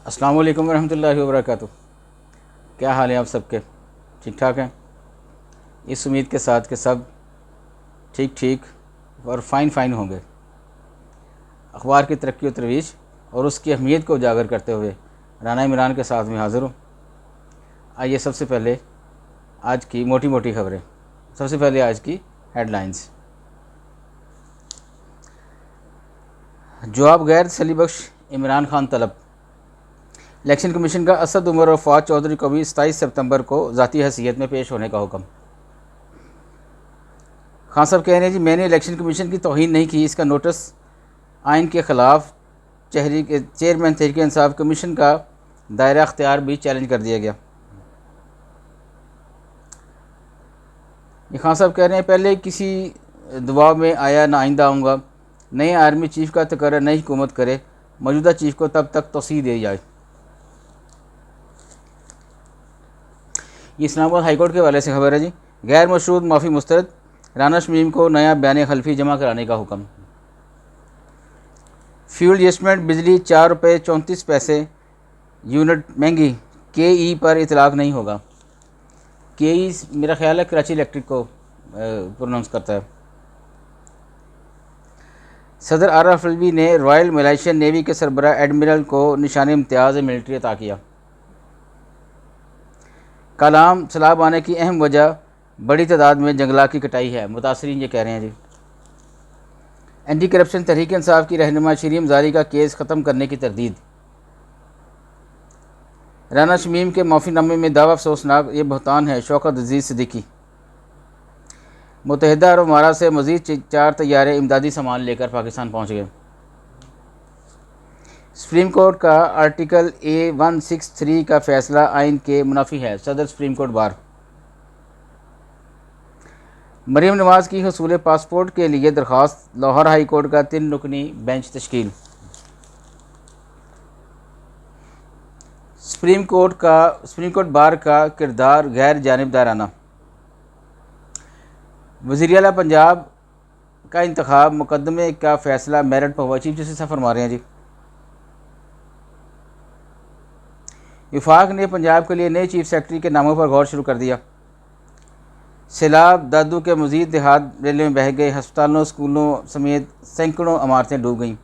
अस्सलाम वालेकुम रहमतुल्लाहि व बरकातुहू। क्या हाल है आप सबके? ठीक ठाक हैं? इस उम्मीद के साथ कि सब ठीक ठीक और फ़ाइन फ़ाइन होंगे। अखबार की तरक्की व तरवीज और उसकी अहमियत को उजागर करते हुए राना इमरान के साथ में हाज़िर हूँ। आइए सबसे पहले आज की मोटी मोटी खबरें। सबसे पहले आज की हेडलाइंस। जवाब गैर तसल्ली बख्श इमरान खान तलब। इलेक्शन कमीशन का असद उमर और फवाद चौधरी को भी 27 सितंबर को ज़ाती हैसियत में पेश होने का हुक्म। खान साहब कह रहे हैं जी मैंने इलेक्शन कमीशन की तौहीन नहीं की, इसका नोटिस आइन के ख़िलाफ़ चेयरमैन तहरीक इंसाफ कमीशन का दायरा अख्तियार भी चैलेंज कर दिया गया। ये खान साहब कह रहे हैं पहले किसी दबाव में आया ना आइंदा आऊँगा। नए आर्मी चीफ का तकर्रर नई हुकूमत करे, मौजूदा चीफ को तब तक तोसी दी जाए। ये इस्लामाबाद हाईकोर्ट के हवाले से खबर है जी। गैर मशरूत माफ़ी मुस्तरद, राना शमीम को नया बयान खल्फी जमा कराने का हुक्म। फ्यूल एडजस्टमेंट बिजली 4 रुपये 34 पैसे यूनिट महंगी, के पर इतलाक़ नहीं होगा। के मेरा ख्याल है कराची इलेक्ट्रिक को प्रोनाउंस करता है। सदर आरफ अलवी ने रॉयल मलेशियन नेवी के सरबरा एडमिरल को निशान इम्तियाज़ मिलिट्री अता किया। कलाम सैलाब आने की अहम वजह बड़ी तादाद में जंगलात की कटाई है, मुतासरीन ये कह रहे हैं जी। एंटी करप्शन तहरीक इंसाफ की रहनुमा शरीम जारी का केस ख़त्म करने की तरदीद। राना शमीम के माफ़ीनामे में दावा अफसोसनाक, ये बहतान है, शौकत अजीज़ सिद्दीकी। मुत्तहिदा अरब अमारात से मज़ीद 4 तैयारे इमदादी सामान लेकर पाकिस्तान पहुँच गए। सुप्रीम कोर्ट का आर्टिकल A163 का फ़ैसला आइन के मुनाफी है, सदर सुप्रीम कोर्ट बार। मरीम नवाज़ की हसूल पासपोर्ट के लिए दरख्वास्त, लाहौर हाई कोर्ट का 3 रुकनी बेंच तश्कील। सुप्रीम कोर्ट बार का किरदार गैर जानिबदाराना। वज़ीर आला पंजाब का इंतखाब, मुकदमे का फ़ैसला मेरिट पर हुआ, चीफ जस्टिस साहब फरमा रहे हैं जी। विफाक ने पंजाब के लिए नए चीफ सेक्रेटरी के नामों पर गौर शुरू कर दिया। सैलाब दादू के मज़ीद देहात रेले में बह गए, हस्पतालों स्कूलों समेत सैकड़ों इमारतें डूब गईं,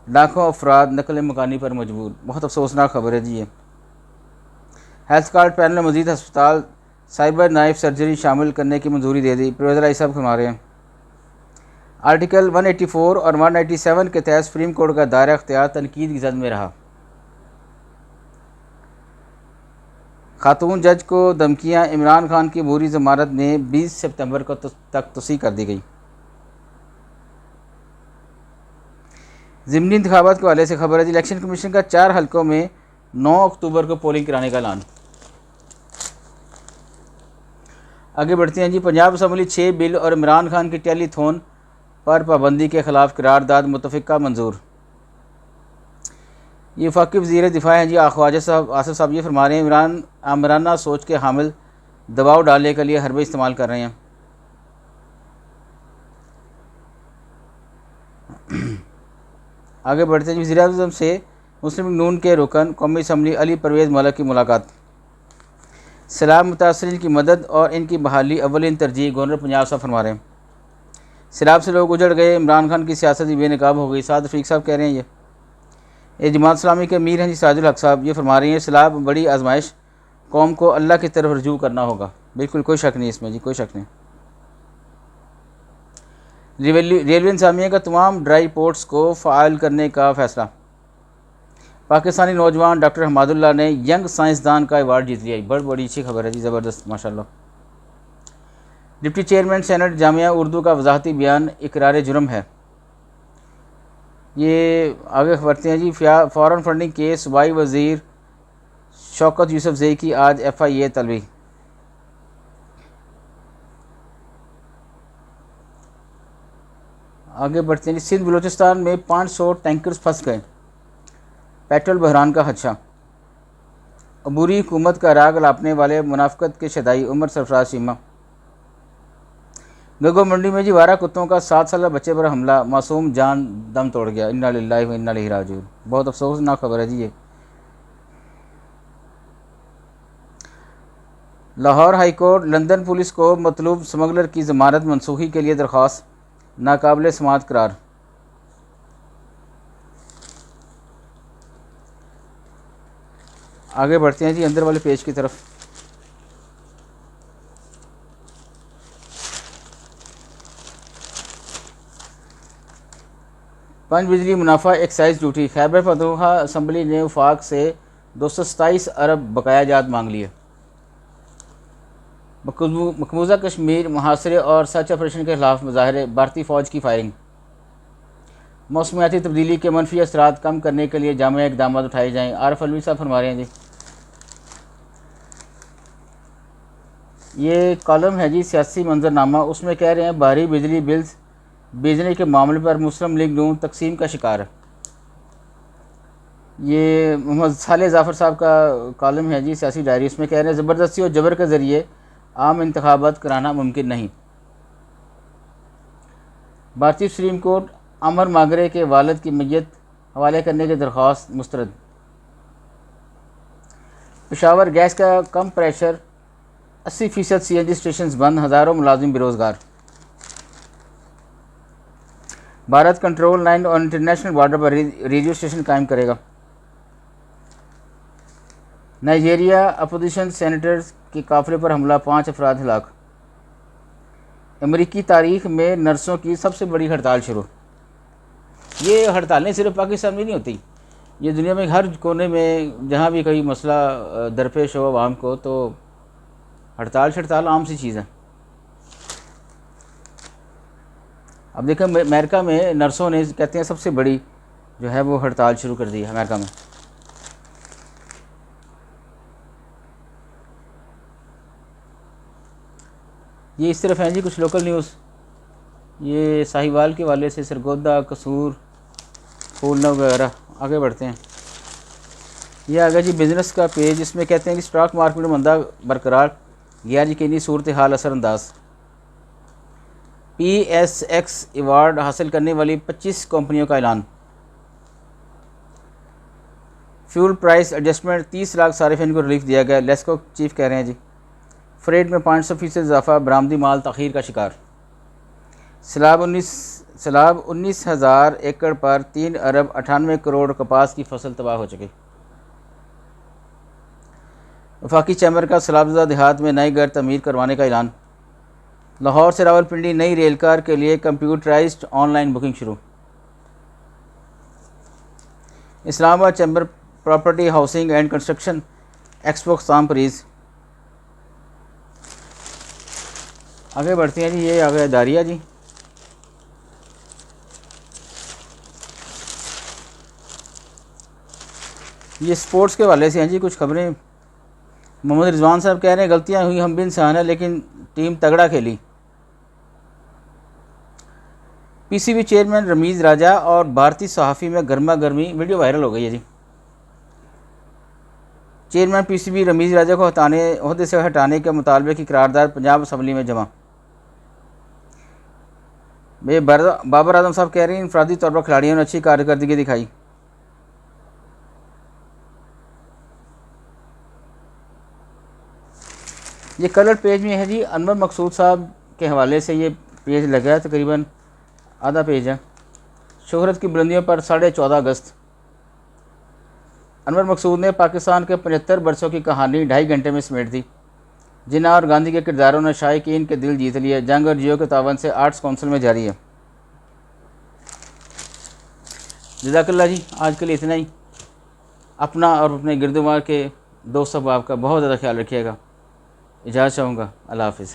लाखों अफराद नकल मकानी पर मजबूर। बहुत अफसोसनाक खबर है जी ये। हेल्थ कार्ड पैनल ने मज़ीद हस्पताल साइबर नाइफ सर्जरी शामिल करने की मंजूरी दे दी, प्रोफेसर आई साहब फरमा रहे हैं। आर्टिकल 184 और 197 के तहत सुप्रीम कोर्ट का दायरा अख्तियार तनकीद की जद में रहा। खातून जज को धमकियां, इमरान खान की अबूरी ज़मानत में 20 सितंबर को तक तोसी कर दी गई। ज़िमनी इंतखाबात के हवाले से खबर है जी। इलेक्शन कमीशन का 4 हलकों में 9 अक्टूबर को पोलिंग कराने का ऐलान। आगे बढ़ते हैं जी। पंजाब असम्बली 6 बिल और इमरान खान की टेलीथॉन पर पाबंदी के खिलाफ करारदाद मुतफ़िका मंजूर। ये वफाकी वज़ीर दिफा हैं जी ख्वाजा साहब आसिफ साहब, ये फरमा रहे हैं इमरान आमराना सोच के हामिल दबाव डालने के लिए हरबे इस्तेमाल कर रहे हैं। आगे बढ़ते हैं जी। वज़ीर आज़म से मुस्लिम नून के रुकन कौमी असम्बली अली परवेज़ मलिक की मुलाकात। सैलाब मुतासरीन की मदद और इनकी बहाली अव्वलीन तरजीह, गवर्नर पंजाब साहब फरमा रहे हैं। सैलाब से लोग उजड़ गए, इमरान खान की सियासत भी बेनकाब हो गई, साद रफ़ीक साहब कह रहे हैं। ये जमात इस्लामी के अमीर हैं जी साजुल हक साहब, ये फरमा रही हैं सैलाब बड़ी आजमाइश, कौम को अल्लाह की तरफ रजू करना होगा। बिल्कुल कोई शक नहीं इसमें जी, कोई शक नहीं। रेलवे इंतजामिया का तमाम ड्राई पोर्ट्स को फ़ाइल करने का फ़ैसला। पाकिस्तानी नौजवान डॉक्टर हमादुल्लाह ने यंग साइंसदान का अवार्ड जीत लिया। बड़ी अच्छी खबर है जी, ज़बरदस्त माशाल्लाह। Deputy chairman senate Jamia Urdu का वजाहती बयान इकरार जुर्म है। ये आगे बढ़ते हैं जी। फ़ॉरेन फंडिंग केस, सूबाई वज़ीर शौकत यूसुफज़ई की आज FIA तलबी। आगे बढ़ते हैं जी। सिंध बलूचिस्तान में 500 टैंकर्स फंस गए, पेट्रोल बहरान का खदशा। अबूरी हुकूमत का राग लापने वाले मुनाफिकत के शदाई उमर सरफराज शीमा। गगो मंडी में जी 12 कुत्तों का 7 साल बच्चे पर हमला, मासूम जान दम तोड़ गया। इन्ना लिल्लाहि व इन्ना इलैहि राजिऊन। बहुत अफसोसनाक खबर है जी ये। Lahore high court London police को मतलूब स्मगलर की ज़मानत मनसूखी के लिए दरख्वास्त नाकाबिल समाअत करार। आगे बढ़ते हैं जी अंदर वाले पेज की तरफ। पंच बिजली मुनाफा excise duty. Khyber Pakhtunkhwa assembly ने वफाक से 227 अरब बकाया जात मांग लिए। मकबूजा कश्मीर मुहासरे और सर्च ऑपरेशन के खिलाफ मुजाहरे, भारतीय फ़ौज की फायरिंग। मौसमियाती तब्दीली के मनफी असरात कम करने के लिए जामे इकदाम उठाए जाएँ। आरफ अलवी साहब फरमा रहे हैं जी। ये कॉलम है जी सियासी मंजरनामा, उसमें कह रहे हैं भारी बिजली बिल्स भेजने के मामले पर मुस्लिम लीग नून तकसीम का शिकार। ये मोहम्मद साले जाफ़र साहब का कॉलम है जी सियासी डायरी, उसमें कह रहे हैं ज़बरदस्ती और जबर के ज़रिए आम इंतखाबात कराना मुमकिन नहीं। भारतीय सुप्रीम कोर्ट अमर मागरे के वालिद की मैयत हवाले करने की दरख्वास्त मुस्तरद। पेशावर गैस का कम प्रेशर 80% CNG स्टेशन बंद, हज़ारों मुलाजिम बेरोज़गार। भारत कंट्रोल लाइन और इंटरनेशनल बॉर्डर पर रेडियो स्टेशन कायम करेगा। नाइजीरिया अपोजिशन सेनेटर्स के काफिले पर हमला, 5 अफराद हलाक। अमेरिकी तारीख में नर्सों की सबसे बड़ी हड़ताल शुरू। ये हड़तालें सिर्फ पाकिस्तान में नहीं होती, ये दुनिया में हर कोने में जहाँ भी कोई मसला दरपेश हो आवाम को, तो हड़ताल आम सी चीज़ है। अब देखें अमेरिका में नर्सों ने कहते हैं सबसे बड़ी जो है वो हड़ताल शुरू कर दी है अमेरिका में। ये इस तरफ हैं जी कुछ लोकल न्यूज़। ये साहिवाल के वाले से सरगोदा, कसूर, फूलना वगैरह। आगे बढ़ते हैं। ये आ गया जी बिज़नेस का पेज, इसमें कहते हैं कि स्टॉक मार्केट में मंदा बरकरार, गैर यकीनी सूरत हाल असरअंदाज। PSX अवार्ड हासिल करने वाली 25 कंपनियों का ऐलान। फ्यूल प्राइस एडजस्टमेंट 30 लाख सारिफिन को रिलीफ दिया गया, लेस्को चीफ कह रहे हैं जी। फ्रेड में 500% इजाफा, बरामदी माल तखीर का शिकार। सैलाब 19,000 एकड़ पर 3 अरब 98 करोड़ कपास की फसल तबाह हो चुकी। वफाकी चैम्बर का सैलाबज़दा देहात में नए घर तमीर करवाने का ऐलान। लाहौर से रावलपिंडी नई रेलकार के लिए कंप्यूटराइज्ड ऑनलाइन बुकिंग शुरू। Islamabad chamber property housing and construction expo अख्ताम परीज। आगे बढ़ते हैं जी। ये आ गया दारिया जी। ये स्पोर्ट्स के वाले से हैं जी कुछ खबरें। मोहम्मद रिजवान साहब कह रहे हैं गलतियां हुई, हम भी इंसान हैं, लेकिन टीम तगड़ा खेली। PCB चेयरमैन रमीज़ राजा और भारतीय सहाफ़ी में गर्मा गर्मी, वीडियो वायरल हो गई है जी। चेयरमैन PCB रमीज़ राजा को ओहदे से हटाने के मुतालबे की करारदाद पंजाब असम्बली में जमा। बाबर आजम साहब कह रहे हैं इनफरादी तौर पर खिलाड़ियों ने अच्छी कारकर्दगी दिखाई। ये कलर पेज में है जी, अनवर मकसूद साहब के हवाले से ये पेज लगा है, तकरीबन आधा पेज है। शोहरत की बुलंदियों पर 14.5 अगस्त। अनवर मकसूद ने पाकिस्तान के 75 बरसों की कहानी 2.5 घंटे में समेट दी। जिन्ना और गांधी के किरदारों ने शायकीन के दिल जीत लिए। जंग और जियो के तावन से आर्ट्स काउंसिल में जारी है। जज़ाकल्लाह जी, आज के लिए इतना ही। अपना और अपने गिरदुमार के दोस्त अहबाब का बहुत ज़्यादा ख्याल रखिएगा। इजाज़त चाहूँगा। अल्लाह हाफ़िज़।